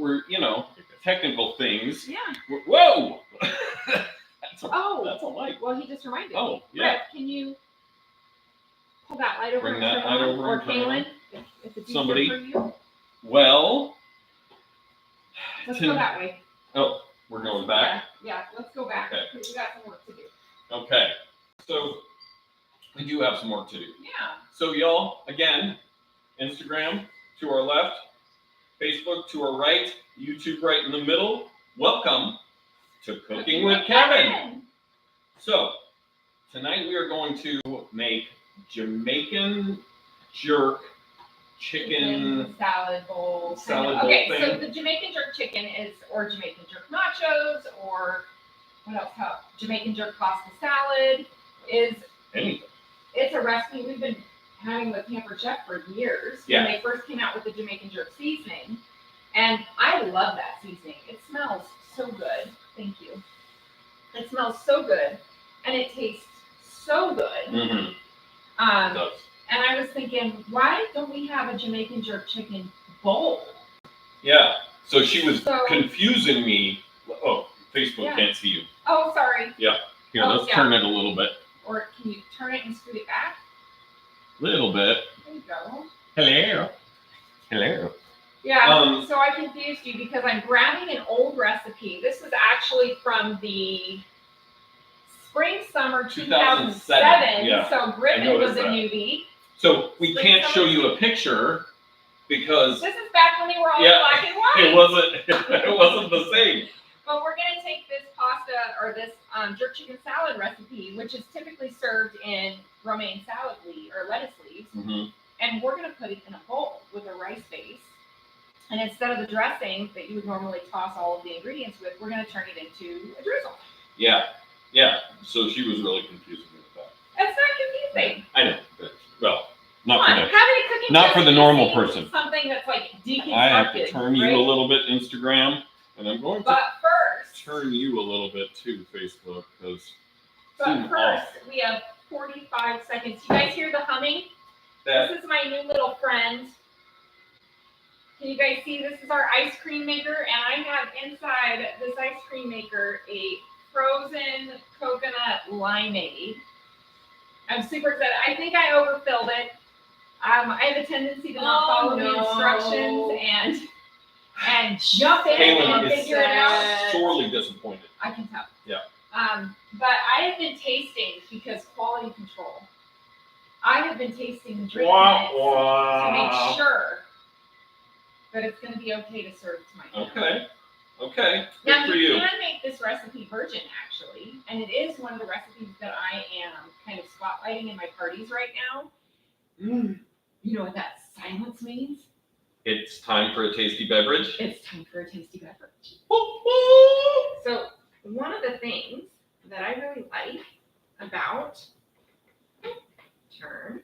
we're technical things. Yeah. Whoa! That's a light. Well, he just reminded me. Oh, yeah. Brett, can you pull that light over? Bring that light over. Or Kaylin, if it's somebody. easier for you. Well. Let's go that way. Oh, we're going back? Yeah, let's go back. Okay. Because we got some work to do. Okay. So, we do have some work to do. Yeah. So, y'all, again, Instagram to our left, Facebook to our right, YouTube right in the middle. Welcome to Cooking with Kevin. So, tonight we are going to make Jamaican jerk chicken salad bowl. Okay, thing. So the Jamaican jerk chicken is, or Jamaican jerk nachos, or what else? Jamaican jerk pasta salad is. Anything. It's a recipe we've been having with Pampered Chef for years. Yeah. When they first came out with the Jamaican jerk seasoning, and I love that seasoning. It smells so good. Thank you. It smells so good, and it tastes so good. Mm-hmm. It does. And I was thinking, why don't we have a Jamaican jerk chicken bowl? Yeah. So she was confusing me. Oh, Facebook can't see you. Oh, sorry. Yeah. Here, let's turn it a little bit. Or can you turn it and scoot it back? Little bit. There you go. Hello. Hello. Yeah, so I confused you because I'm grabbing an old recipe. This was actually from the spring, summer 2007. Yeah. So Griffin was a newbie. So we can't show you a picture because this is back when they were all black and white. It wasn't the same. But we're gonna take this pasta or this jerk chicken salad recipe, which is typically served in romaine salad leaf or lettuce leaves, and we're gonna put it in a bowl with a rice base. And instead of the dressing that you would normally toss all of the ingredients with, we're gonna turn it into a drizzle. Yeah. So she was really confusing me with that. That's not confusing. I know. Well, not for the normal person. Something that's like deconstructed. I have to turn you a little bit, Instagram, and I'm going to first turn you a little bit too, Facebook, because. But first, we have 45 seconds. You guys hear the humming? This is my new little friend. Can you guys see? This is our ice cream maker, and I have inside this ice cream maker a frozen coconut limeade. I'm super excited. I think I overfilled it. I have a tendency to not follow the instructions and jump in and figure it out. Sorely disappointed. I can tell. Yeah. But I have been tasting because quality control. I have been tasting the drink mix to make sure that it's going to be okay to serve to my family. Okay. Good now, for you can make this recipe virgin, actually, and it is one of the recipes that I am kind of spotlighting in my parties right now. You know what that silence means? It's time for a tasty beverage. It's time for a tasty beverage. So, one of the things that I really like about did I turn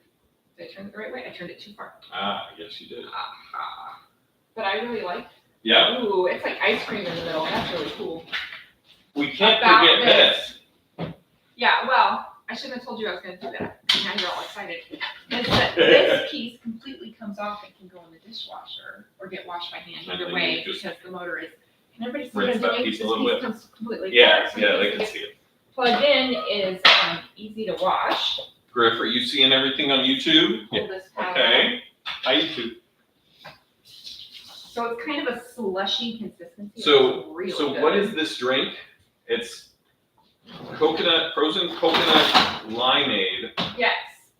it the right way? I turned it too far. Yes, you did. But I really like. Yeah. Ooh, it's like ice cream in the middle. That's really cool. We can't forget this. Yeah, well, I shouldn't have told you I was going to do that. Now you're all excited. Is that this piece completely comes off and can go in the dishwasher or get washed by hand either way because the motor is. Can everybody see what I'm doing? This piece comes completely Yeah, they can see it. Plugged in is easy to wash. Griff, are you seeing everything on YouTube? Hold this Okay. Hi, YouTube. So it's kind of a slushy consistency. So good. What is this drink? It's frozen coconut limeade. Yes.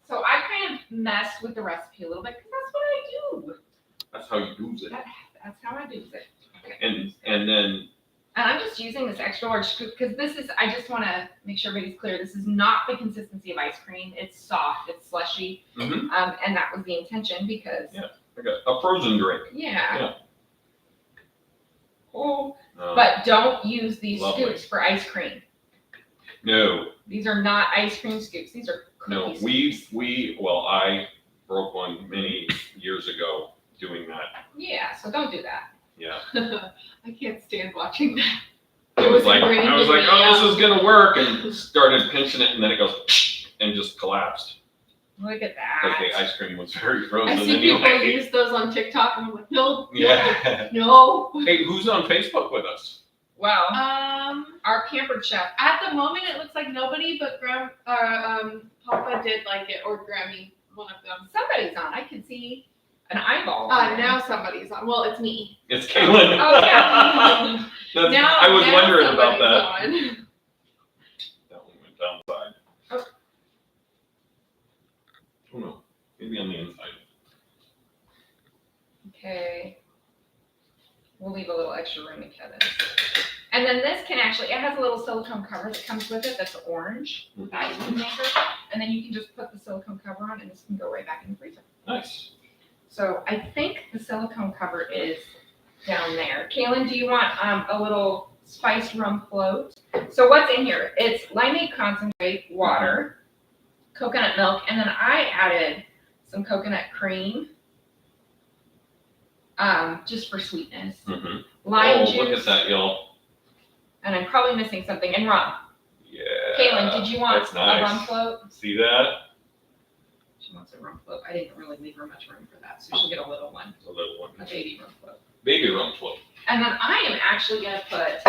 So I kind of messed with the recipe a little bit because that's what I do. That's how you do it. That's how I do it. Okay. And then. And I'm just using this extra large scoop because I just want to make sure everybody's clear. This is not the consistency of ice cream. It's soft. It's slushy. And that was the intention because. Yeah. Okay. A frozen drink. Yeah. Oh. But don't use these scoops for ice cream. No. These are not ice cream scoops. These are cookie scoops. I broke one many years ago doing that. Yeah, so don't do that. Yeah. I can't stand watching that. I was like, oh, this is gonna work, and started pinching it, and then it goes and just collapsed. Look at that. Okay, ice cream was very frozen I see people anyway. use those on TikTok, and I'm like, no, Yeah. no. Hey, who's on Facebook with us? Well, Um, our pampered chef. at the moment it looks like nobody, but Papa did like it, or Grammy, one of them. Somebody's on. I can see an eyeball. Now somebody's on. Well, it's me. It's Caitlin. Oh, yeah. That's- I was now wondering about that. somebody's on. That one went downside. Oh. Oh no, maybe on the inside. Okay. We'll leave a little extra room in Kevin. And then this can actually, it has a little silicone cover that comes with it that's orange, the ice cream maker. And then you can just put the silicone cover on and this can go right back in the freezer. Nice. So I think the silicone cover is down there. Kaylin, do you want a little spiced rum float? So what's in here? It's limeade concentrate, water, coconut milk, and then I added some coconut cream, just for sweetness. Mm-hmm. Lime Oh, juice. look at that, y'all. And I'm probably missing something. And rum. Yeah. Kaylin, did you want that's nice. a rum float? See that? She wants a rum float. I didn't really leave her much room for that, so she'll get a little one, A little one. a baby rum float. Baby rum float. And then I am actually going to put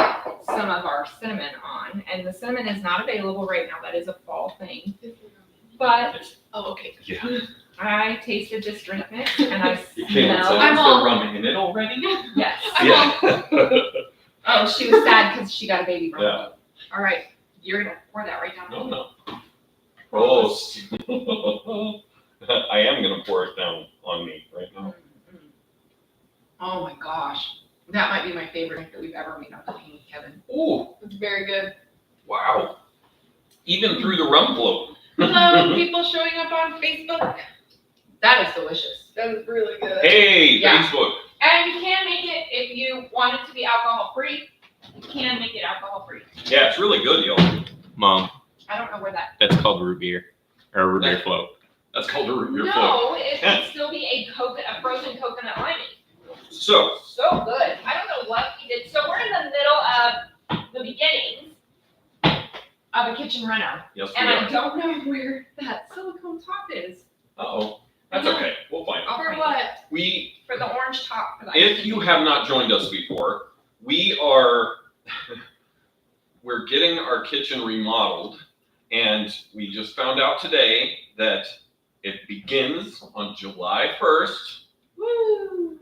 some of our cinnamon on. And the cinnamon is not available right now. That is a fall thing. But Oh, okay. Yeah. I tasted this drink mix and I Caitlin said, smelled. I'm is all- there rum in it already? Yes. Yeah. Oh, she was sad because she got a baby rum Yeah. float. All right. You're going to pour that right down. No, no. Gross. I am going to pour it down on me right now. Oh my gosh. That might be my favorite drink that we've ever made on Cooking with Kevin. Ooh, It's very good. wow. Even through the rum float. Hello, people showing up on Facebook. That is delicious. That is really good. Hey, Yeah. Facebook. And you can make it, if you want it to be alcohol free, you can make it alcohol free. Yeah, it's really good, yo. Mom, I don't know where that. that's called root beer or root beer float. That's called a root beer float. No, it would still be a frozen coconut limeade. So, So good. I don't know what we did. So we're in the middle of the beginnings of a kitchen reno. yes, we And I are. don't know where that silicone top is. Uh-oh. That's okay. We'll find it. I'll For find what? We, it. For the orange top. For the if you have not joined us before, we are, we're getting our kitchen remodeled. And we just found out today that it begins on July 1st. Woo!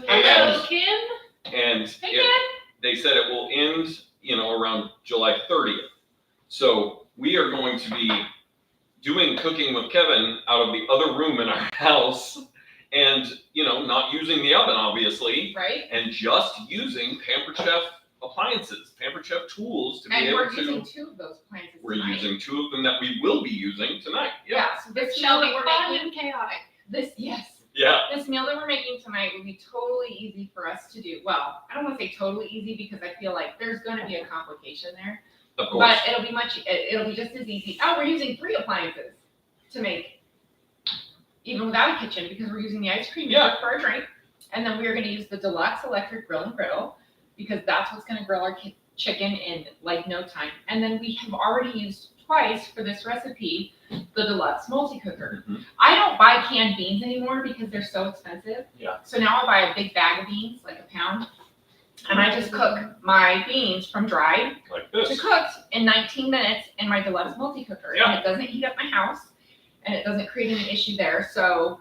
And- Hello, Kim. And Hey, it, Ken. they said it will end, around July 30th. So we are going to be doing Cooking with Kevin out of the other room in our house and, not using the oven, obviously, Right? and just using Pampered Chef appliances, Pampered Chef tools to be And able we're to. using two of those appliances We're tonight. using two of them that we will be using tonight. Yeah. Yeah, so this It's meal really that we're fun making, and chaotic. Yeah. this meal that we're making tonight will be totally easy for us to do. Well, I don't want to say totally easy because I feel like there's going to be a complication there, Of course. but it'll be just as easy. Oh, we're using 3 appliances to make, even without a kitchen, because we're using the ice cream maker Yeah. for our drink, and then we're going to use the deluxe electric grill and griddle because that's what's going to grill our chicken in like no time. And then we have already used twice for this recipe the deluxe multi-cooker. Mhm. I don't buy canned beans anymore because they're so expensive. Yeah. So now I buy a big bag of beans, like a pound, and I just cook my beans from dried Like to this. cooked in 19 minutes in my deluxe multi-cooker. Yeah. And it doesn't heat up my house, and it doesn't create any issue there. So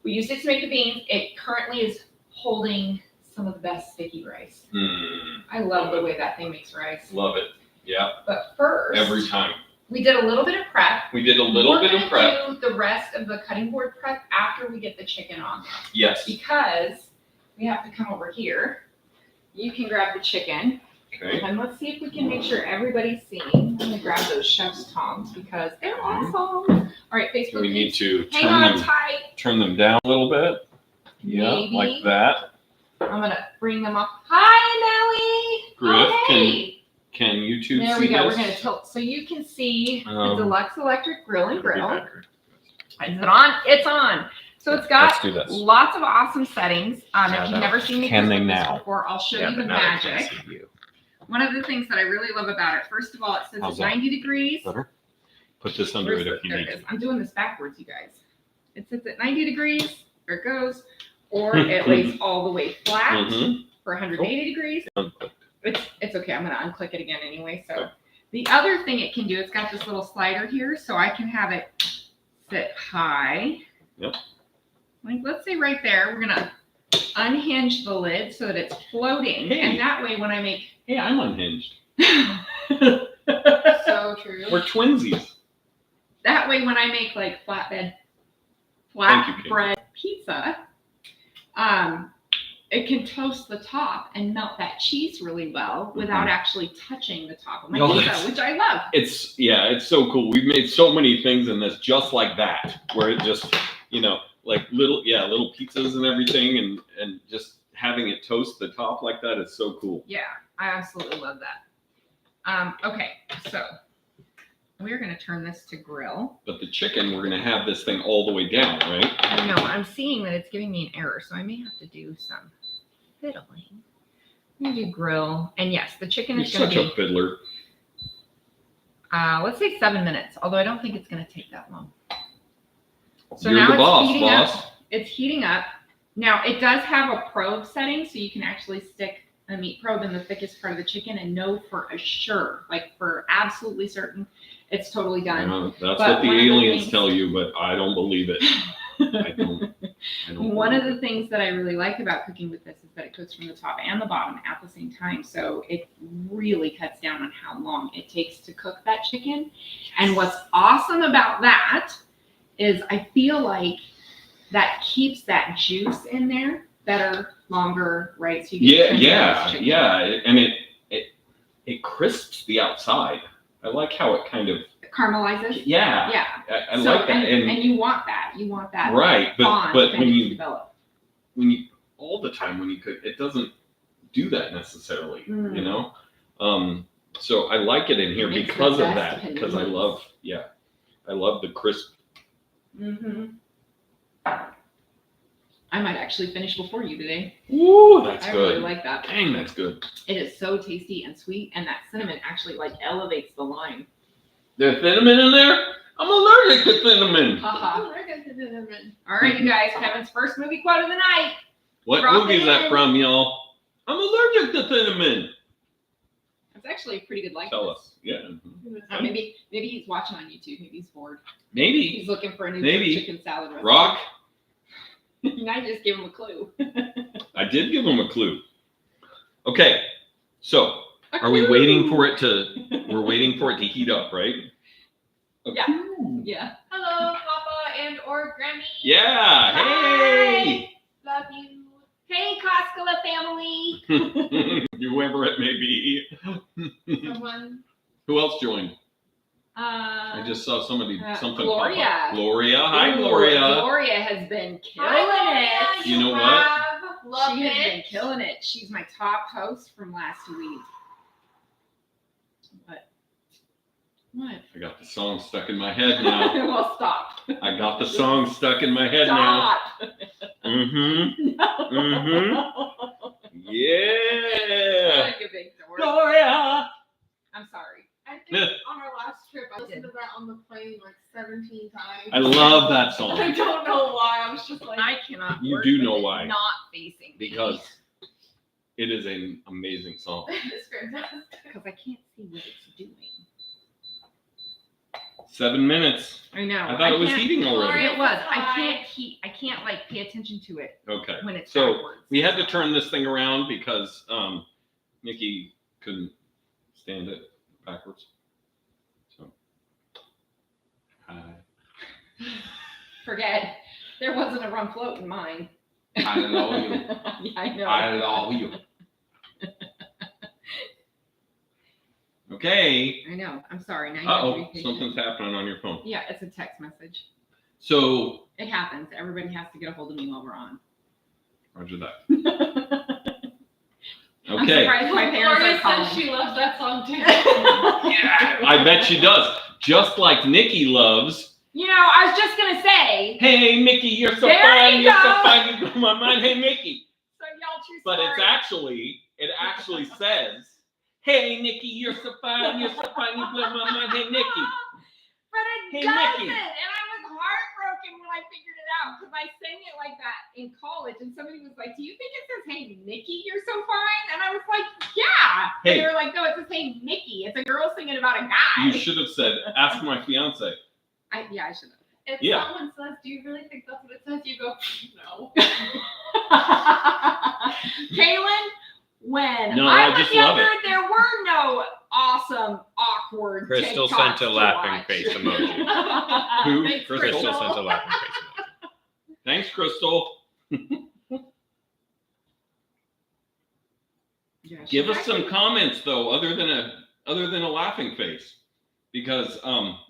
we used it to make the beans. It currently is holding some of the best sticky rice. I love the way that thing makes rice. Love it. Yeah. But first, Every time. we did a little bit of prep. We did a little bit of prep. We're gonna do the rest of the cutting board prep after we get the chicken on there. Yes. Because we have to come over here. You can grab the chicken. Okay. And let's see if we can make sure everybody's seeing. I'm gonna grab those chef's tongs because they're awesome. All right, Facebook. So we need to hang on tight. turn them down a little bit. Yeah, Maybe. like that. I'm gonna bring them up. Hi, Nellie. Griff, Oh, hey. Can YouTube There see we go. this? We're gonna tilt so you can see the Um, deluxe electric grill and It'll be grill. better. Is it on? It's on. So it's got Let's do this. lots of awesome settings. Yeah, If you've never seen me can cook they with this now? before, I'll show Yeah, you the but now they can't magic. see you. One of the things that I really love about it, first of all, it says How's it's that? 90 degrees. Better? Put this under Where's it if you there need it is. to. I'm doing this backwards, you guys. It sits at 90 degrees, where it goes, or it lays all the way flat for 180 degrees. It's okay. I'm going to unclick it again anyway. So the other thing it can do, it's got this little slider here, so I can have it sit high. Yep. Like, let's say right there, we're going to unhinge the lid so that it's floating. Hey. And that way when I make... Hey, I'm unhinged. So true. We're twinsies. That way when I make like flatbread pizza, it can toast the top and melt that cheese really well without actually touching the top of my pizza, which I love. It's so cool. We've made so many things in this just like that, where it just, like little pizzas and everything, and just having it toast the top like that is so cool. Yeah, I absolutely love that. Okay, so we're going to turn this to grill. But the chicken, we're going to have this thing all the way down, right? I know, I'm seeing that it's giving me an error, so I may have to do some fiddling. I'm going to do grill. And yes, the chicken is going to be... You're such a fiddler. Let's say 7 minutes, although I don't think it's going to take that long. So You're now the it's boss, heating boss. up. It's heating up. Now, it does have a probe setting, so you can actually stick a meat probe in the thickest part of the chicken and know for sure, like for absolutely certain, it's totally done. That's But what the one of the aliens things- tell you, but I don't believe it. I don't One of believe the things that I really like about cooking with this is that it cooks from the top and the bottom at the same time. So it really cuts down on how long it takes to cook that chicken. And what's awesome about that is I feel like that keeps that juice in there better, longer, right? So you get and it crisps the outside. I like how it kind of caramelizes. yeah. I So, like that, and you want that. You want that. right, bond but kind when of you develop. all the time when you cook, it doesn't do that necessarily, Mm. So I like it in here Makes because the of best that, because I opinions. love the crisp. Mm-hmm. I might actually finish before you today. Ooh, that's I good. really like that. Dang, that's good. It is so tasty and sweet, and that cinnamon actually like elevates the lime. There's cinnamon in there? I'm allergic to cinnamon. Haha. Oh, we're going to do that. All right, you guys. Kevin's first movie quote of the night. What Drop movie it is that in. from, y'all? I'm allergic to cinnamon. That's actually a pretty good likeness. Tell us. Yeah. Maybe he's watching on YouTube. Maybe he's bored. Maybe. He's looking for a new Maybe. chicken salad recipe. Rock. I just gave him a clue. I did give him a clue. Okay. So, are we waiting for it to? We're waiting for it to heat up, right? Okay. Yeah. Hello, Papa and or Grammy. Yeah. Hey. Love you. Hey, Koskala family. Whoever it may be. Someone. Who else joined? I just saw something Gloria. pop up. Gloria. Hi, Ooh, Gloria. Gloria has been killing Hi, it. You know what? have. Love She it. has been killing it. She's my top host from last week. What? I got the song stuck in my head now. Well, stop. I got the song stuck in my head now. Stop. Mm-hmm. No. Yeah. Like a big door. Gloria. I'm sorry. I think on our last trip, I listened to that on the plane like 17 times. I love that I song don't know why. I was just like, I cannot. You work do with know it why. Not facing me. because it is an amazing song. it's fantastic. Because I can't see what it's doing. 7 minutes. I know. I thought it was can't- heating already. It was. I Hi. can't I can't like pay attention to it Okay. when it's So, backwards. We had to turn this thing around because Nikki couldn't stand it backwards. So, hi. Forget. There wasn't a rum float in mine. I love you. Yeah, I know. I love you. Okay. I know. I'm sorry. Now you have to be Uh-oh, patient. something's happening on your phone. Yeah, it's a text message. So, It happens. Everybody has to get a hold of me while we're on. roger that. I'm Okay. surprised my parents Gloria are calling. says she loves that song too. Yeah, I bet she does. Just like Nikki loves, You know, I was just gonna say. hey, Mickey, you're so There fine, you you're so go. fine, you blow my mind, hey, Mickey. So y'all true But story. it actually says, hey, Nikki, you're so fine, you blow my mind, hey, Nikki. But Hey, doesn't. Nikki. And I was heartbroken when I figured it out because I sang it like that in college, and somebody was like, "Do you think it says Hey Nikki, you're so fine?" And I was like, "Yeah." Hey. And they were like, "No, it says Hey Mickey. It's a girl singing about a guy." You should have said, "Ask my fiance." I should have. If Yeah. someone says, "Do you really think that's what it says?" You go, "No." Kaylin, when No, I I was just love younger, it. there were no awesome, awkward Crystal TikToks sent a to laughing watch. face emoji. Who? Thanks, Crystal Crystal. sent a laughing face emoji. Thanks, Crystal. Yeah, Give she us some actually- comments though, other than a laughing face, because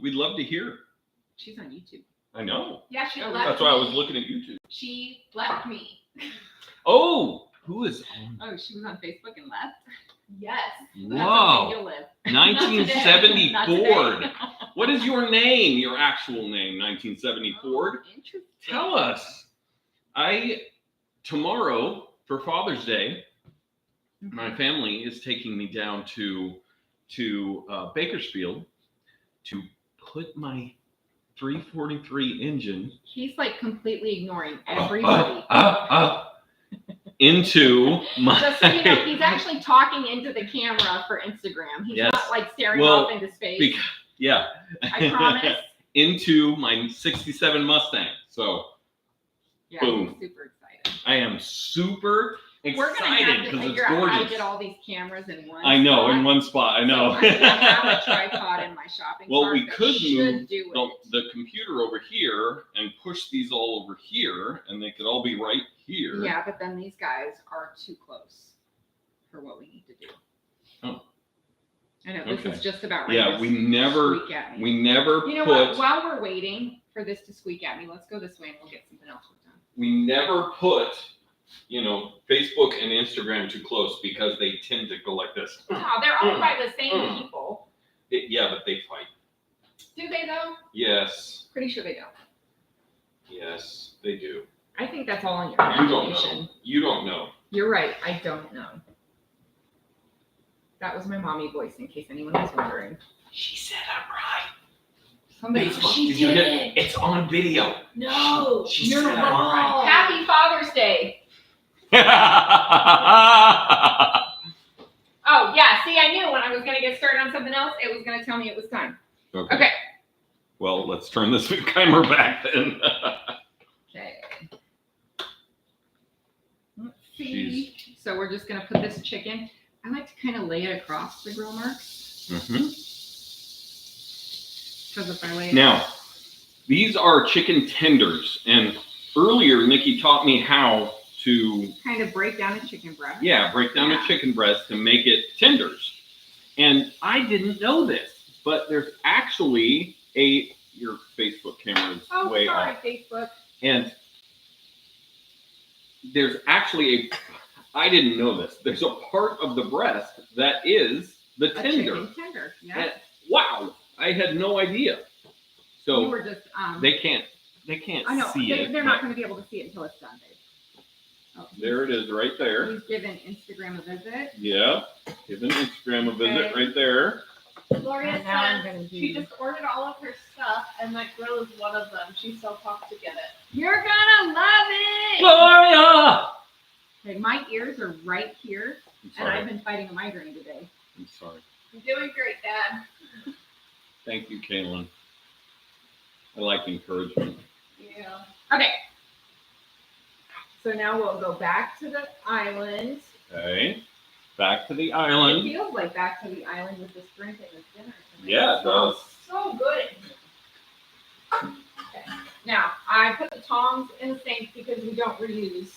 we'd love to hear. She's on YouTube. I know. Yeah, she Oh, left That's why I me. was looking at YouTube. She left me. Oh, who is on? Oh, she was on Facebook and left. Yes. That's okay, Whoa, you'll live. 1970 Not Ford. today. What is your name? Your actual name? 1970 Ford. Interesting. Tell us. Tomorrow for Father's Day, my family is taking me down to Bakersfield to put my 343 engine He's like completely ignoring everybody. into my. Just so you know, he's actually talking into the camera for Instagram. He's Yes. not like staring Well, off into space. Yeah. I promise. Into my 67 Mustang. So Yeah, Boom. I'm super excited. I am super We're gonna excited have to because it's figure out how to gorgeous. get all these cameras in one. I know, spot. in one spot. I know. So I'm gonna have a tripod in my shopping Well, cart we that could should move do the, it. the computer over here and push these all over here, and they could all be right here. Yeah, but then these guys are too close for what we need to do. Oh. I know this Okay. is just about ready Yeah, to we never squeak at me. We never You know put what? While we're waiting for this to squeak at me, let's go this way and we'll get something else done. we never put Facebook and Instagram too close because they tend to go like this. No, they're owned by the same people. Yeah, but they fight. Do they though? Yes, Pretty sure they don't. yes, they do. I think that's all in your You don't imagination. know. You don't know. You're right. I don't know. That was my mommy voice, in case anyone was wondering. She said I'm right. Somebody. Facebook, She did you did get- It's on video. No, She you're said I'm wrong. Happy Father's Day. right. Oh yeah. See, I knew when I was gonna get started on something else, it was gonna tell me it was time. Okay. Well, let's turn this timer back then. Okay. Let's see. So we're just gonna put this chicken. I like to kind of lay it across the grill marks because if I lay it Now, these are chicken tenders, and earlier Nikki taught me how to kind of break down a chicken breast. break down Yeah. a chicken breast to make it tenders. And I didn't know this, but there's actually your Facebook camera is Oh, way sorry, off. Facebook. And there's actually I didn't know this. There's a part of the breast that is the A tender. chicken tender. Yeah. And, wow, I had no idea. You So were just they can't I know see it. they're not going to be able to see it until it's done, babe. Oh, There it is, right there. He's given Instagram a visit. Yeah, give an Instagram a visit Okay. right there. Gloria And now I'm says going to she do. just ordered all of her stuff, and that grill is one of them. She's so pumped to get it. You're gonna love it. Gloria! Okay, my ears are right here, I'm and I've sorry. been fighting a migraine today. I'm sorry. You're doing great, Dad. Thank you, Kaylin. I like encouragement. Yeah. Okay. So now we'll go back to the island. Okay. Back to the It island. feels like back to the island with this drink and this dinner. Yeah, it does. So good. Okay. Now, I put the tongs in the sink because we don't reuse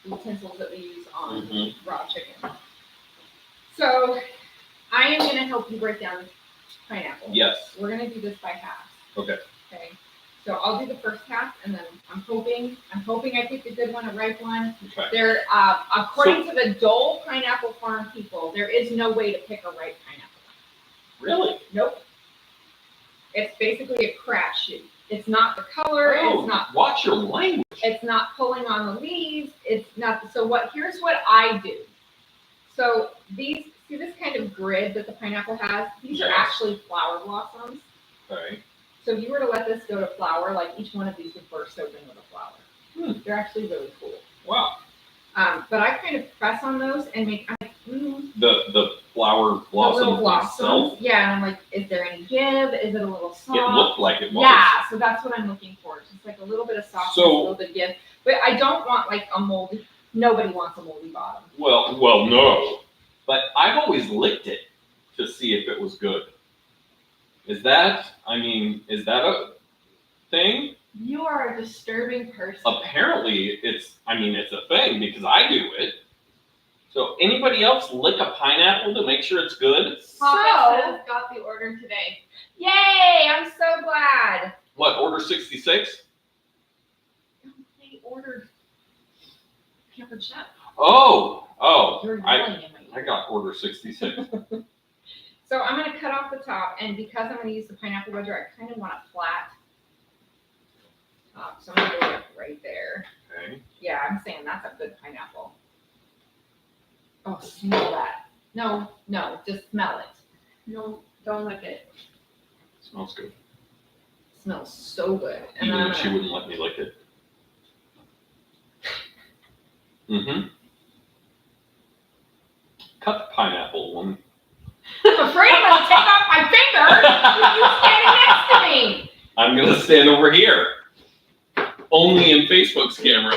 the utensils that we use on Mhm. raw chicken. So, I am going to help you break down pineapple. Yes. We're going to do this by halves. Okay. Okay. So I'll do the first half, and then I'm hoping I picked a good one, a ripe one. Okay. There, according to the Dole Pineapple Farm people, there is no way to pick a ripe pineapple. Really? Nope. It's basically a crapshoot. It's not the color. Oh, It's not. watch your language. It's not pulling on the leaves. It's not. So what? Here's what I do. So these, see this kind of grid that the pineapple has. These are Yes. actually flower blossoms. Okay. So if you were to let this go to flour, like each one of these would burst open with a flour. They're actually really cool. Wow. But I kind of press on those and make The flower blossom little itself. blossoms. Yeah, and I'm like, is there any give? Is it a little soft? It looked like it was. Yeah, so that's what I'm looking for. Just like a little bit of softness, a little bit of give. But I don't want like a moldy. Nobody wants a moldy bottom. Well, no. But I've always licked it to see if it was good. Is that a thing? You are a disturbing person. Apparently, it's a thing because I do it. So anybody else lick a pineapple to make sure it's good? Papa says got the order today. Yay! I'm so glad. What, order 66? They ordered Pampered Chef. Oh, You're yelling in my I ear. got order 66. So I'm going to cut off the top, and because I'm going to use the pineapple wedger, I kind of want a flat top. So I'm going to go like right there. Okay. Yeah, I'm saying that's a good pineapple. Oh, smell that. No, just smell it. No, don't lick it. Smells good. Smells so good. And Even then if she wouldn't let me lick it. Mm-hmm. Cut the pineapple one. I'm afraid I'm going to take off my finger with you standing next to me. I'm going to stand over here. Only in Facebook's camera.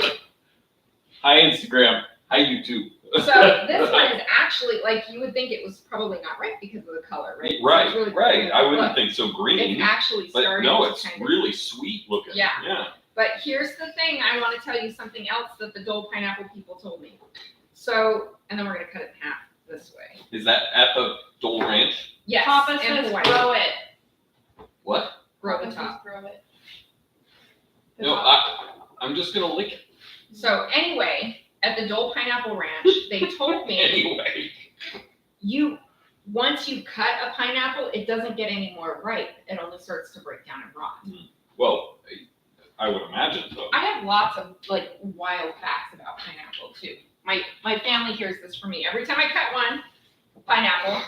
Hi, Instagram. Hi, YouTube. So this one is actually, like, you would think it was probably not right because of the color, right? So Right, it's really right. I wouldn't Look, think so It's green. actually But starting no, to it's kind of. really sweet looking. Yeah. Yeah. But here's the thing, I want to tell you something else that the Dole pineapple people told me. So, and then we're going to cut it in half this way. Is that at the Dole Ranch? Yes, Papa and says Hawaii. grow it. What? Grow Papa the says top. grow it. The No, top. I'm just going to lick it. So anyway, at the Dole Pineapple Ranch, they told me Anyway. once you cut a pineapple, it doesn't get any more ripe. It only starts to break down and rot. Well, I would imagine so. I have lots of like wild facts about pineapple too. My family hears this from me every time I cut one pineapple.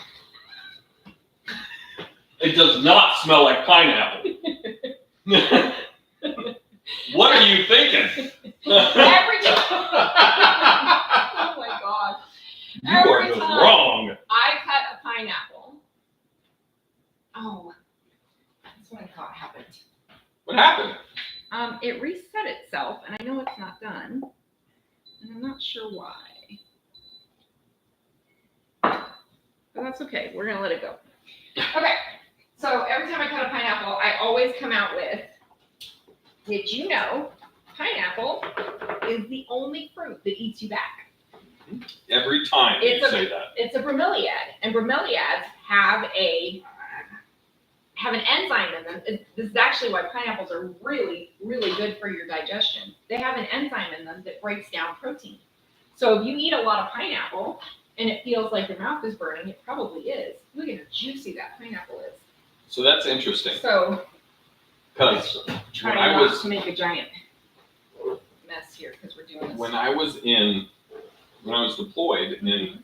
It does not smell like pineapple. What are you thinking? Every time. Oh my god. You are Every just time wrong. I cut a pineapple. Oh, that's what I thought happened. What happened? It reset itself, and I know it's not done, and I'm not sure why. But that's okay. We're gonna let it go. Okay. So every time I cut a pineapple, I always come out with, did you know pineapple is the only fruit that eats you back? Every time It's you a- say that. It's a bromeliad, and bromeliads have an enzyme in them. This is actually why pineapples are really, really good for your digestion. They have an enzyme in them that breaks down protein. So if you eat a lot of pineapple and it feels like your mouth is burning, it probably is. Look at how juicy that pineapple is. So that's interesting. So Because try when I not was to make a giant mess here because we're doing this. when I was deployed in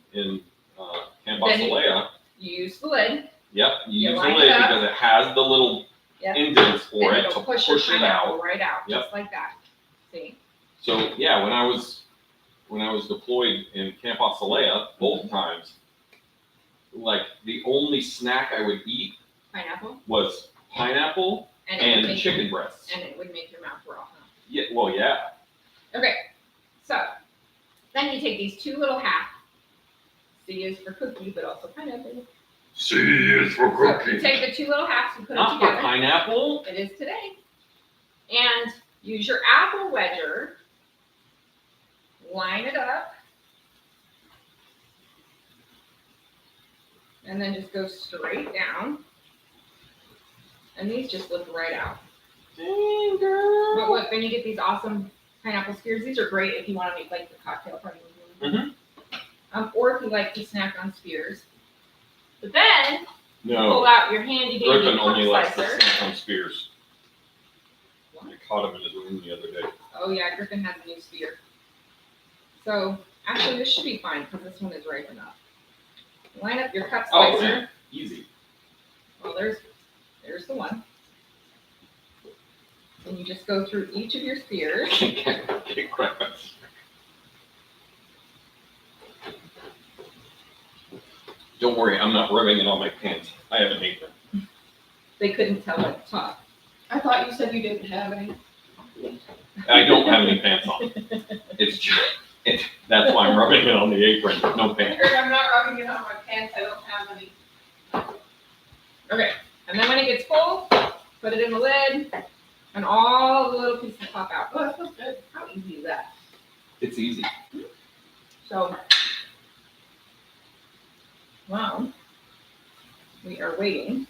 Camp Then you- Basilea, You use the lid. yep, you use the line lid it up. because it has the little Yep. indents for and it it'll to push your push it pineapple out. right out, Yep. just like that. See? So yeah, when I was deployed in Camp Basilea, both times, like the only snack I would eat Pineapple. was pineapple And it would and make chicken breasts. And it would make your mouth raw. Huh? Yeah, well, yeah. Okay, so then you take these two little half. C is for cookie, but also pineapple. C is for So you take the two little halves and put them Not for together. pineapple. It is today. And use your apple wedger. Line it up. And then just go straight down. And these just lift right out. Dang, girl. But look, then you get these awesome pineapple spears. These are great if you want to make like the cocktail party. Or if you like to snack on spears. But then pull No, out your handy dandy Griffin cup only likes to slicer. snack on spears. I caught him in his room the other day. Oh yeah, Griffin has a new spear. So actually this should be fine because this one is ripe enough. Line up your cup Oh, slicer. yeah. Easy. Well, there's the one. And you just go through each of your spears. Okay, crap. Don't worry, I'm not rubbing it on my pants. I have an apron. They couldn't tell at the top. I thought you said you didn't have any. I don't have any pants on. It's just, that's why I'm rubbing it on the apron. No I pants. heard I'm not rubbing it on my pants. I don't have any. Okay, and then when it gets full, put it in the lid, and all the little pieces pop out. Oh, that feels good. How easy is that? It's easy. So, wow, we are waiting.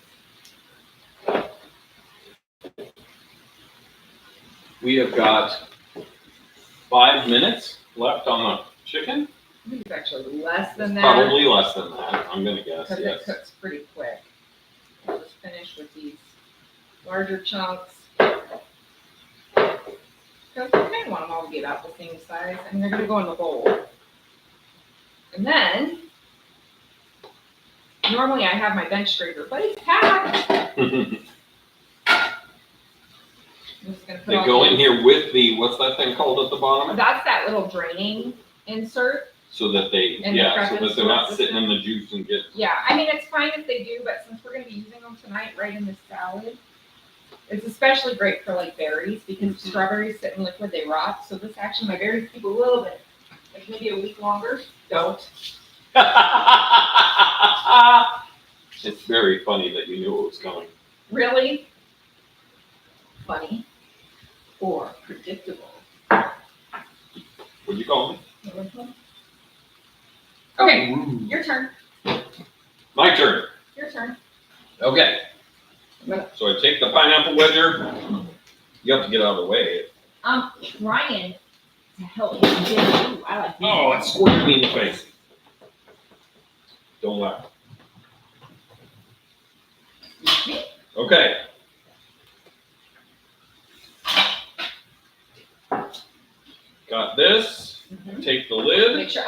We have got 5 minutes left on the chicken. I think it's actually less than that. Probably less than that, I'm gonna guess, Because yes. it cooks pretty quick. I'll just finish with these larger chunks. Because you kind of want them all to be about the same size, and they're going to go in the bowl. And then, normally I have my bench scraper, but it's packed. I'm just going to put They all go in these- here with the, what's that thing called at the bottom? That's that little draining insert. So that they, And the yeah, prep so and that they're not sauce. sitting in the juice and get, Yeah, I mean, it's fine if they do, but since we're going to be using them tonight right in this salad, it's especially great for like berries because strawberries sit in liquid, they rot. So this actually, my berries keep a little bit, like maybe a week longer. Don't. it's very funny that you knew it was coming. Really funny or predictable. What'd you call me? Okay, your turn. My turn. Your turn. Okay. So I take the pineapple wedger. You have to get out of the way. I'm trying to help you get it. Ooh, I like these. Oh, it squirted me in the face. Don't laugh. Okay. Got this. Mhm. Take the lid. Make sure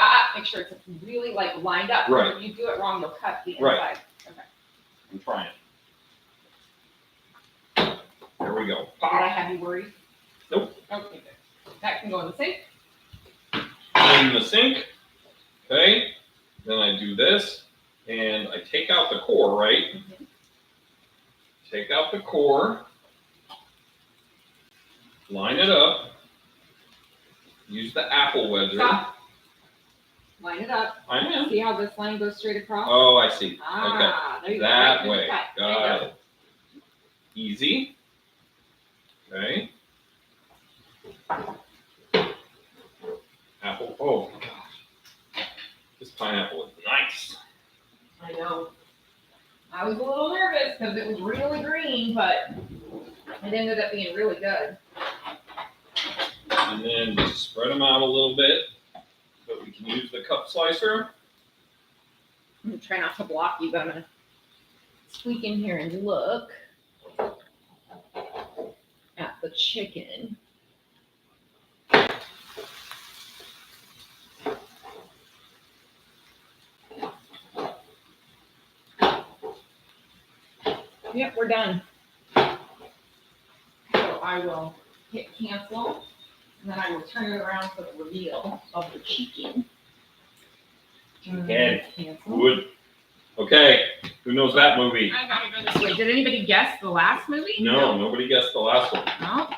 it's really like lined up. Right. If you do it wrong, you'll cut the inside. Right. Okay. I'm trying. There we go. Did I have you worried? Nope. Okay, good. That can go in the sink. In the sink. Okay. Then I do this, and I take out the core, right? Mhm. Take out the core. Line it up. Use the apple wedger. Stop. Line it up. I am. See how this line goes straight across? Oh, I see. Ah, there Okay. you go. That Right, way. cut. There you Got go. it. Easy. Okay. Apple. Oh, gosh. This pineapple is nice. I know. I was a little nervous because it was really green, but it ended up being really good. And then just spread them out a little bit so we can use the cup slicer. I'm gonna try not to block you, but I'm gonna squeak in here and look at the chicken. Yep, we're done. So I will hit cancel, and then I will turn it around for the reveal of the chicken. Chicken. Cancel. Good. Okay. Who knows that movie? I gotta go this way. Did anybody guess the last movie? No, nobody guessed the last one. No?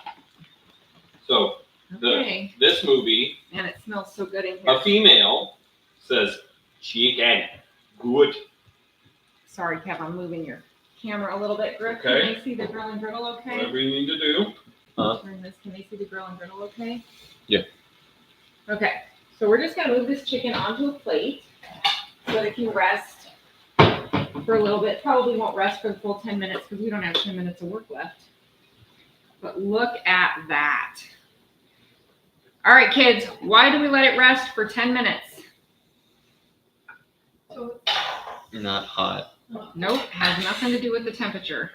So Okay. this movie, Man, it smells so good in a here. female says chicken. Good. Sorry, Kev, I'm moving your camera a little bit. Griff, Okay. Can they see the grill and griddle okay? Whatever you need to do. Turn this. Can they see the grill and griddle okay? Yeah. Okay. So we're just gonna move this chicken onto a plate so that it can rest for a little bit. Probably won't rest for the full 10 minutes because we don't have 10 minutes of work left. But look at that. All right, kids, why do we let it rest for 10 minutes? So, Not hot. Nope, has nothing to do with the temperature.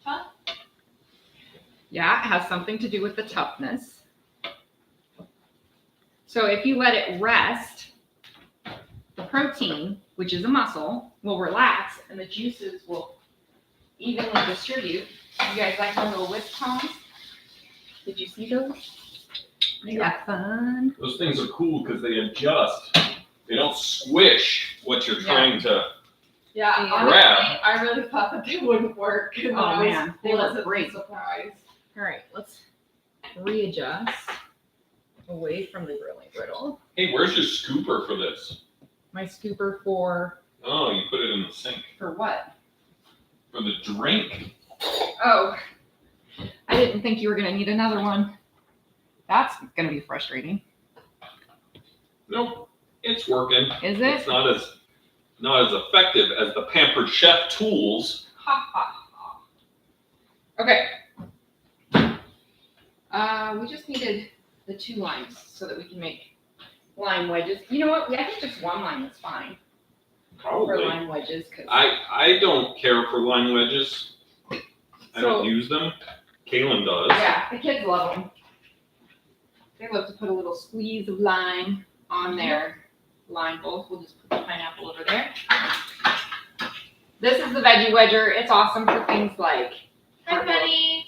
Huh? Yeah, it has something to do with the toughness. So if you let it rest, the protein, which is a muscle, will relax and the juices will evenly distribute You guys like my little whisk cones? Did you see those? They got fun. Those things are cool because they adjust. They don't squish what you're trying to. Yeah, Grab. honestly, I really thought that they wouldn't work. And Oh, I was man, they were pleasantly great. surprised. All right, let's readjust away from the grilling griddle. Hey, where's your scooper for this? My scooper for Oh, you put it in the sink what? for the drink. Oh, I didn't think you were gonna need another one. That's gonna be frustrating. Nope, it's working. Is It's it? not as effective as the Pampered Chef tools. Ha ha ha. Okay. We just needed the 2 limes so that we can make lime wedges. You know what? I think just 1 lime is fine for Probably. lime wedges. I don't care for lime wedges. I don't use them. Kaylin does. Yeah, the kids love them. They love to put a little squeeze of lime on their lime bowls. We'll just put the pineapple over there. This is the veggie wedger. It's awesome for things like Hi, Penny.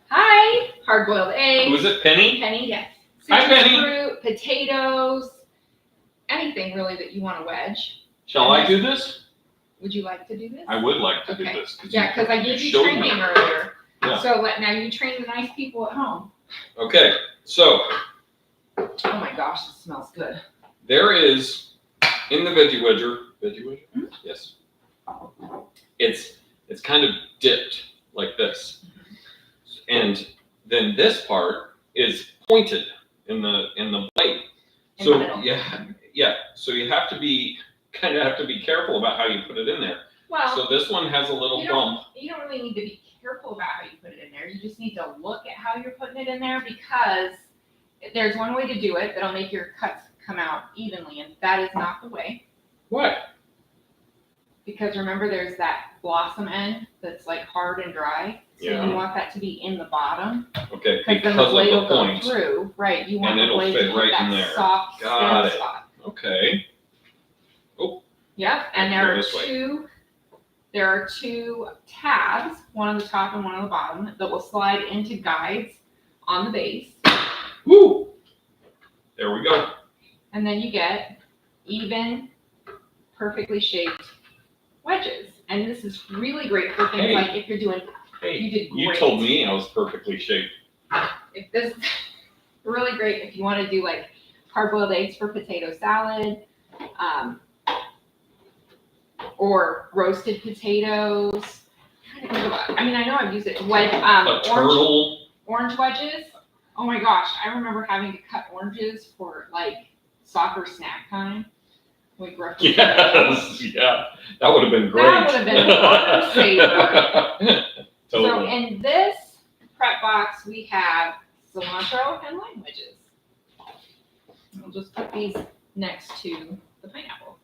Hi, hard-boiled eggs. Who is it, Penny? Penny, Yes. Hi, citrus Penny. fruit, potatoes, anything really that you want to wedge. Shall I do this? Would you like to do this? I would like to do Okay. this. Yeah, because I gave you showed training me. earlier. Yeah. So now you train the nice people at home. Okay, so Oh my gosh, this smells good. there is in the veggie wedger. Mhm. Yes. It's kind of dipped like this, and then this part is pointed in the blade. In So the middle. yeah. So you have to be careful about how you put it in there. Well, So this one has a little you bump. don't really need to be careful about how you put it in there. You just need to look at how you're putting it in there, because there's one way to do it that'll make your cuts come out evenly, and that is not the way. What? Because remember, there's that blossom end that's like hard and dry. So Yeah. you want that to be in the bottom. Okay, Because then the because blade of will the go point. through. Right, you want And the it'll blade fit to hit right that in there. soft Got stem it. spot. Okay. Yep, and Let's go this way. there are two tabs, one on the top and one on the bottom, that will slide into guides on the base. Woo! There we go. And then you get even, perfectly shaped wedges. And this is really great for things Hey. like if you're doing, Hey, you did you great. told me I was perfectly shaped. If this is really great if you want to do like hard-boiled eggs for potato salad, or roasted potatoes. I'm trying to think about, I mean, I know I've used it. A turtle. Orange wedges. Oh my gosh, I remember having to cut oranges for like soccer snack time. We grew up with Yes, yeah. That would have been great. That would have been a saver. So Totally. in this prep box, we have cilantro and lime wedges. We'll just put these next to the pineapple.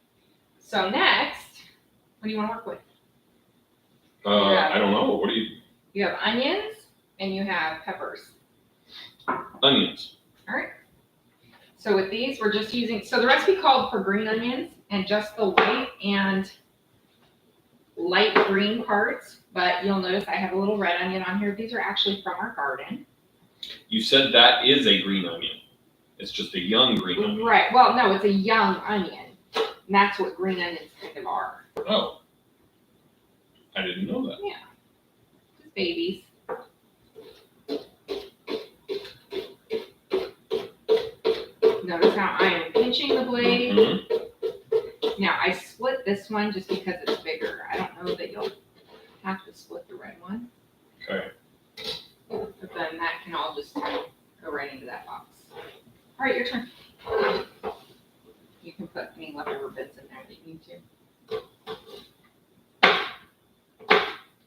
So next, what do you want to work with? I don't know. What do you? You have onions and you have peppers. Onions. All right. So with these, we're just using, so the recipe called for green onions and just the white and light green parts, but you'll notice I have a little red onion on here. These are actually from our garden. You said that is a green onion. It's just a young green onion. Right. Well, no, it's a young onion. And that's what green onions kind of are. Oh. I didn't know that. Yeah. Just babies. Notice how I am pinching the blade. Mhm. Now, I split this one just because it's bigger. I don't know that you'll have to split the red one. Okay. But then that can all just go right into that box. All right, your turn. You can put any leftover bits in there that you need to.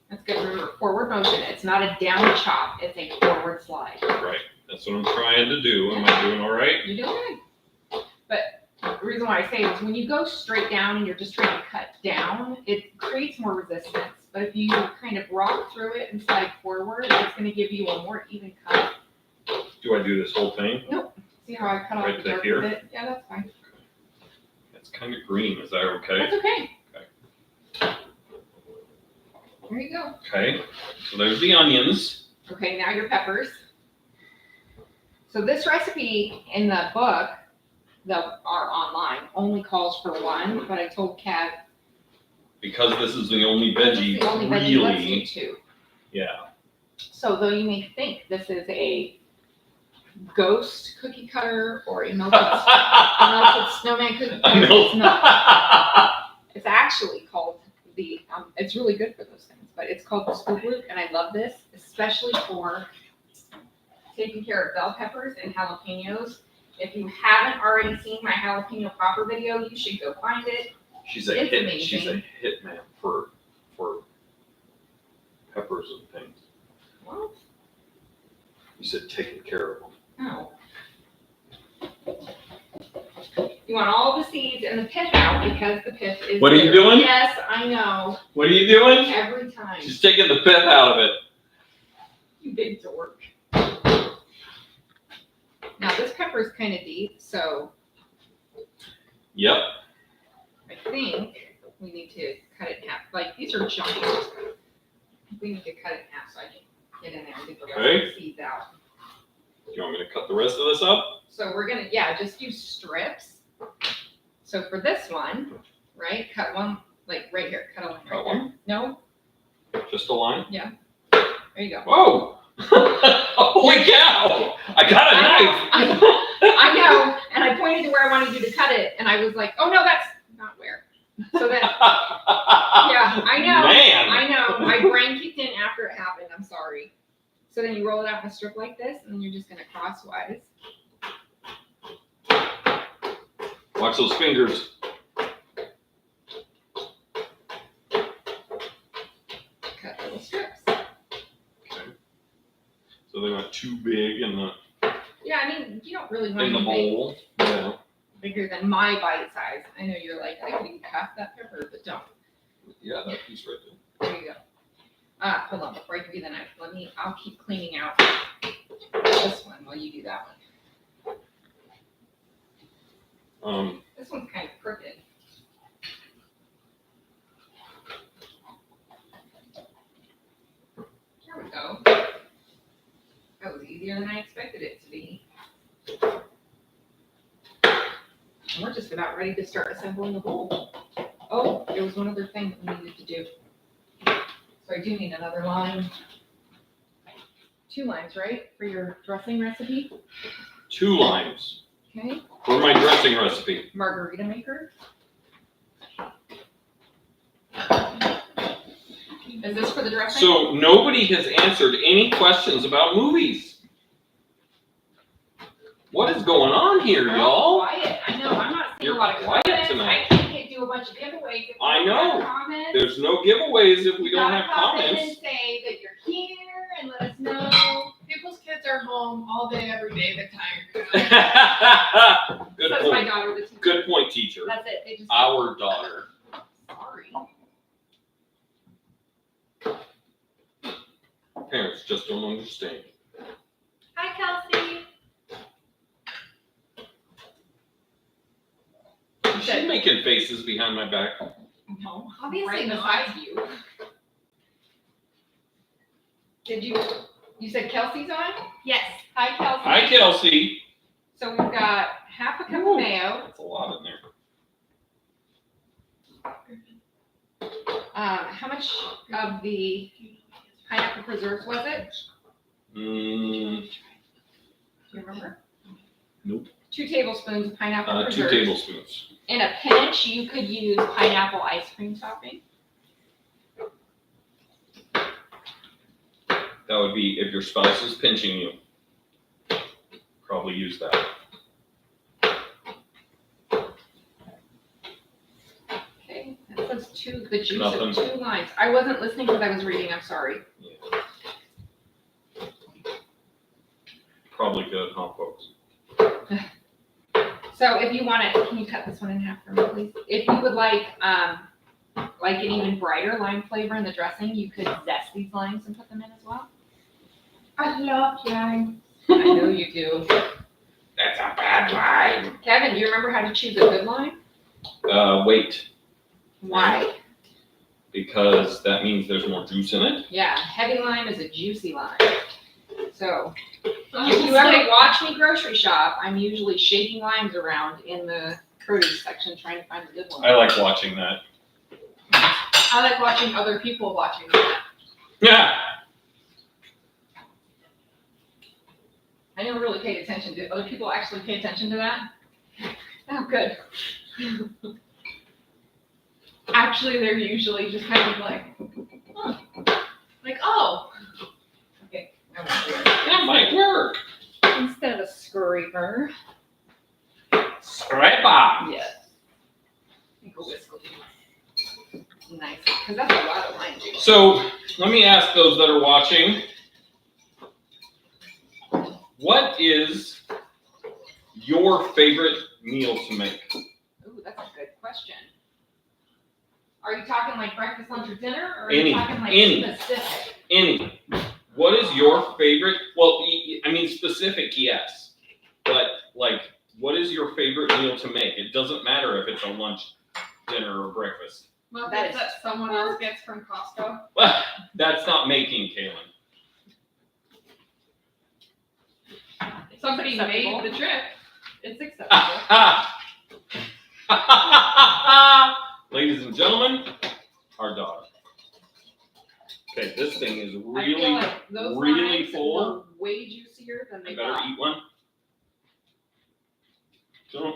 That's good. Remember, forward motion. It's not a down chop. It's a forward slide. Right. That's what I'm trying to do. Am I doing all right? You're doing good. But the reason why I say is when you go straight down and you're just trying to cut down, it creates more resistance. But if you kind of rock through it and slide forward, it's going to give you a more even cut. Do I do this whole thing? See how I cut off Right the to darker here? bit? Yeah, that's fine. It's kind of green. Is that okay? That's okay. There you go. Okay, so there's the onions. Okay, now your peppers. So this recipe in the book that are online only calls for one, but I told Kev Because this is the only this is veggie, the only veggie, let's do really. two. Yeah. So though you may think this is a ghost cookie cutter or a melted snowman cookie cutter, it's not. It's actually called it's really good for those things, but it's called the scoop loop, and I love this, especially for taking care of bell peppers and jalapenos. If you haven't already seen my jalapeno popper video, you should go find it. She's a It's hit. amazing. She's a hitman for peppers and things. What? You said taking care of them. No. You want all the seeds and the pith out because the pith is What are you there. doing? Yes, I know. What are you doing? Every time. She's taking the pith out of it. You big dork. Now this pepper is kind of deep, so Yep. I think we need to cut it in half. Like these are giant. We need to cut it in half so I can get in there and get the rest of the seeds out. Do you want me to cut the rest of this up? So we're gonna, just use strips. So for this one, right, cut one, like right here, cut a line right Cut there. one? No, Just a line? there you go. Whoa! Holy cow! I got a knife! I know, and I pointed to where I wanted you to cut it, and I was like, oh no, that's not where. So then, yeah, I know. Man. I know. My brain kicked in after it happened. I'm sorry. So then you roll it out in a strip like this, and then you're just gonna crosswise. Watch those fingers. Cut little strips. Okay. So they're not too big in the Yeah, I mean, you don't really want in the to make bowl. Yeah. bigger than my bite size. I know you're like, I could eat half that pepper, but don't. Yeah, that piece right There you go. Hold on, before I give you the knife, I'll keep cleaning out this one while you do that one. there. This one's kind of crooked. There we go. That was easier than I expected it to be. And we're just about ready to start assembling the bowl. Oh, there was one other thing that we needed to do. So I do need another line. 2 lines, right, for your dressing recipe? 2 limes Okay. for my dressing recipe. Margarita maker. Is this for the dressing? So nobody has answered any questions about movies. What is going on here, Oh, y'all? quiet. I know. I'm not seeing You're a lot of quiet comments. tonight. I can't do a bunch of giveaways if I we don't have know. comments. There's no giveaways if we You don't gotta have pop in and comments. say that you're here and let us know. People's kids are home all day, every day. They're tired. Good That's my point. daughter. The teacher. Good point, teacher. That's it. They just. Our daughter. Sorry. Parents just don't understand. Hi, Kelsey. Is she making faces behind my back? No, Obviously right not. beside you. Did you said Kelsey's on? Yes. Hi, Kelsey. Hi, Kelsey. So we've got half a cup Ooh. of mayo. That's a lot in there. How much of the pineapple preserves was it? Do you remember? Nope. 2 tablespoons of pineapple 2 preserves. tablespoons. In a pinch, you could use pineapple ice cream topping. That would be if your spouse is pinching you. Probably use that. Okay, that says the juice Nothing. of 2 limes. I wasn't listening because I was reading. I'm sorry. Yeah. Probably good, huh, folks? So if you want it, can you cut this one in half for me, please? If you would like an even brighter lime flavor in the dressing, you could zest these limes and put them in as well. I love lime. I know you do. That's a bad line. Kevin, do you remember how to choose a good lime? Wait. Why? because that means there's more juice in it. Yeah, heavy lime is a juicy lime. So if you ever watch me grocery shop, I'm usually shaking limes around in the produce section trying to find the good one. I like watching that. I like watching other people watching that. Yeah. I never really paid attention to. Other people actually pay attention to that? Oh, good. Actually, they're usually just kind of like, oh. Okay. That might work. Instead of a scraper. Scraper. Yes. Make a whiskle. Nice. Because that's a lot of lime juice. So let me ask those that are watching, what is your favorite meal to make? Ooh, that's a good question. Are you talking like breakfast, lunch, or dinner? Or are Any. you talking like Any. specific? Any. What is your favorite? Well, I mean specific, yes. But like, what is your favorite meal to make? It doesn't matter if it's a lunch, dinner, or breakfast. Muffins that someone else gets from Costco. Well, that's not making, Kaylin. Somebody acceptable. made the trip. It's acceptable. Ladies and gentlemen, our dog. Okay, this thing is I feel really, like those really limes full. were way juicier than I they better thought. eat one. So,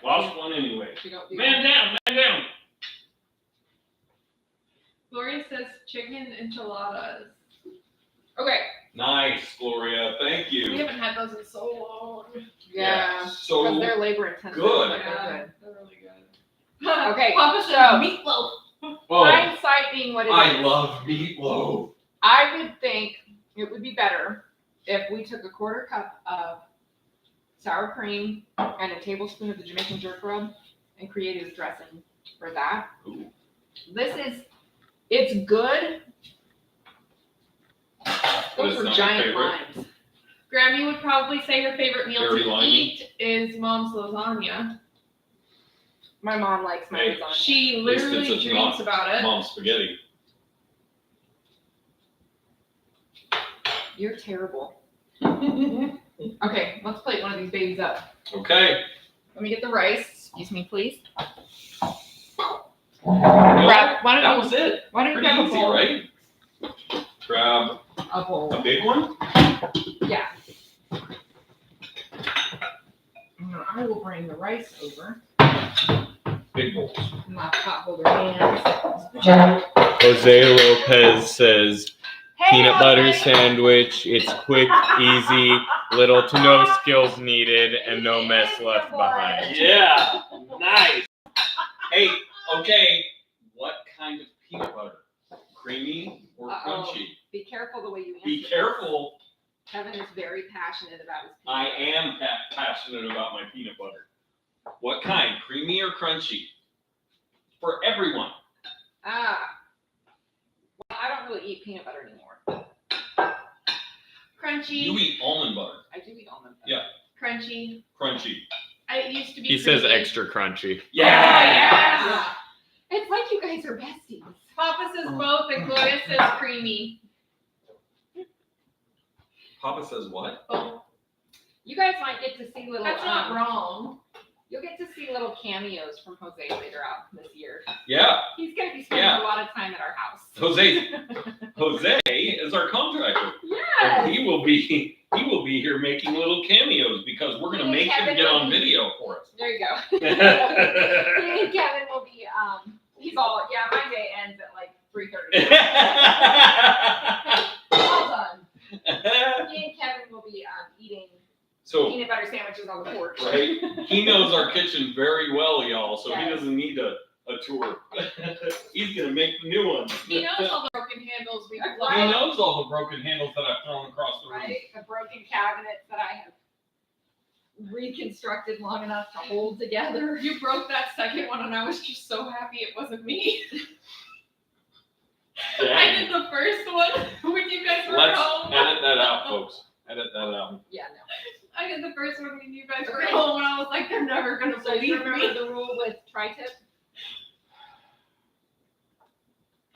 lost one anyway. We don't do Man down, man down. Gloria says chicken enchiladas. Okay. Nice, Gloria. Thank We you. haven't had those in so long. Yeah. Because So they're labor intensive. good. But they're good. They're really good. Okay, Papa says so- meatloaf. oh, Hindsight being what it is. I love meatloaf. I would think it would be better if we took a quarter cup of sour cream and a tablespoon of the Jamaican jerk rub and created a dressing for that. Ooh. It's good. But Those it's were not your giant favorite? limes. Grammy would probably say her favorite meal Very to limey. eat is mom's lasagna. My mom likes my Hey. lasagna. She At least literally it's dreams not about it. Mom's spaghetti. You're terrible. Okay, let's plate one of these babies up. Okay. Let me get the rice. Excuse me, please. Well, Grab, why that don't was it. Why don't you Pretty grab a easy, bowl? right? Grab A bowl. a big one. Yeah. I will bring the rice over. Big bowls. My pot holder hands. Jose Lopez says Hey, peanut butter Jose. sandwich. It's quick, easy, little to no skills needed, and no mess left behind. Yeah. Nice. Hey, okay. What kind of peanut butter? Creamy or Uh-oh. crunchy? Be careful the way you answer. Be this. careful. Kevin is very passionate about his peanut I butter. am passionate about my peanut butter. What kind? Creamy or crunchy? For everyone. Ah. Well, I don't really eat peanut butter anymore. Crunchy. You eat almond butter. I do eat almond butter. Yeah. Crunchy. Crunchy. It used to be. He says creamy. extra crunchy. Yeah. It's like you guys are besties. Papa says both, and Gloria says creamy. Papa says what? Oh, You guys might get to see little. that's not wrong. You'll get to see little cameos from Jose later out this year. Yeah. He's gonna be spending Yeah. a lot of time at our house. Jose is our contractor. Yes. And he will be here making little cameos because we're gonna Me and make him Kevin get will on be- video for us. There you go. Me and Kevin will be. He's all. Yeah, my day ends at like 3:30. Well done. Me and Kevin will be eating So, peanut butter sandwiches on the porch. right, he knows our kitchen very well, y'all, so he Yes. doesn't need a tour. He's gonna make the new ones. He knows all the broken handles we Right. He knows all the broken handles that I've thrown across the room. Right? The broken cabinets that I have reconstructed long enough to hold together. You broke that second one, and I was just so happy it wasn't me. I Dang. did the first one when you guys were Let's home. edit that out, folks. Edit that out. Yeah, no. I did the first one when you guys were Okay. home, and I was like, they're never gonna So you believe remember me. the rule with tri-tip?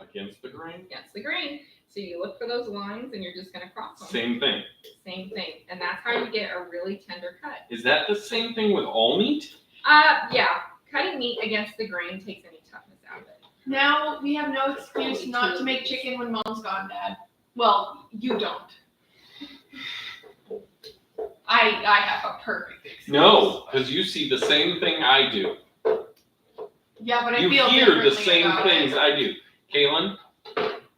Against the grain? Against the grain. So you look for those lines and you're just going to cross them. Same thing. Same thing. And that's how you get a really tender cut. Is that the same thing with all meat? Yeah. Cutting meat against the grain takes any toughness out of it. Now we have no excuse not to make chicken when Mom's gone, Dad. Well, you don't. I have a perfect excuse. No, because you see the same thing I do. Yeah, but I You feel hear the differently same about things it. I do. Kaylin,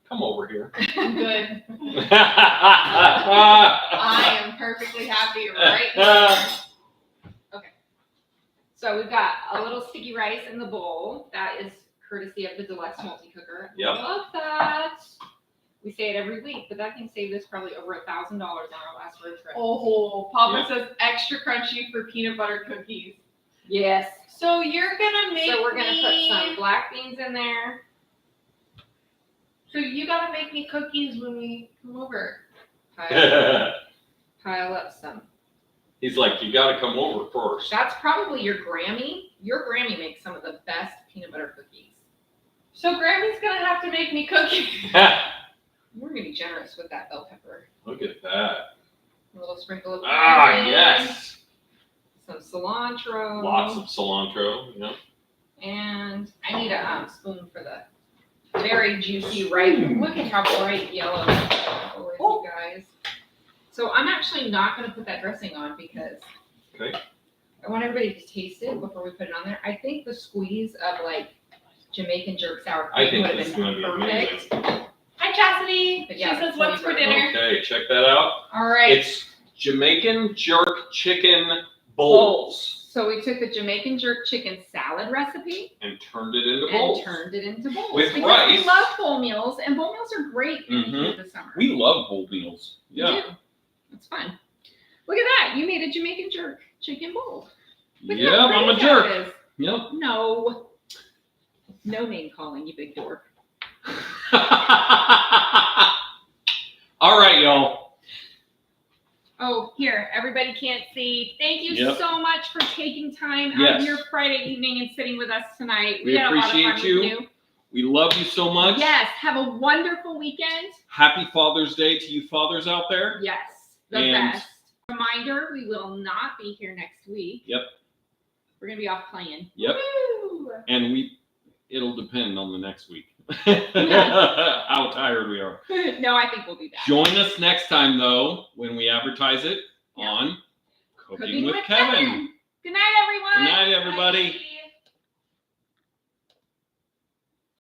come over here. I'm good. I I am perfectly happy right now. So we've got a little sticky rice in the bowl. That is courtesy of the Deluxe Multi-Cooker. Yep. I love that. We say it every week, but that thing saved us probably over $1,000 on our last road trip. Oh, Papa says extra crunchy for peanut butter cookies. Yes. So you're gonna make So we're gonna me... put some black beans in there. So you gotta make me cookies when we come over. Pile up some. He's like, you gotta come over first. That's probably your Grammy. Your Grammy makes some of the best peanut butter cookies. So Grammy's gonna have to make me cookies. We're gonna be generous with that bell pepper. Look at that. A little sprinkle of Ah, onion, yes. some cilantro. Lots of cilantro, you know. And I need a spoon for the very juicy ripe. Look at how bright yellow it is, you guys. So I'm actually not going to put that dressing on because I want everybody to taste it before we put it on there. I think the squeeze of like Jamaican jerk sour I cream think would this have is going been to be perfect. amazing. Hi, Chastity. But She yeah, says, what's for dinner? Okay, check that out. All right. It's Jamaican jerk chicken bowls. So we took the Jamaican jerk chicken salad recipe And turned it into and bowls. turned it into bowls. With because rice. We love bowl meals, and bowl meals are great in the heat of the summer. We love bowl meals. We do. It's fun. Look at that. You made a Jamaican jerk chicken bowl. Look Yep, how I'm a pretty that jerk. is. Yep. No. No name calling, you big dork. All right, y'all. Oh, here, everybody can't see. Thank you Yep. so much for taking time out Yes. of your Friday evening and sitting with us tonight. We had a lot of appreciate fun you. with you. We love you so much. Yes, have a wonderful weekend. Happy Father's Day to you fathers out there. Yes, the And- best. Reminder, we will not be here next week. Yep. We're going to be off playing. Yep. Woo! And it'll depend on the next week. How tired we are. No, I think we'll be back. Join us next time, though, when we advertise it on Cooking with Kevin. Good night, everyone. Good night, everybody. Bye.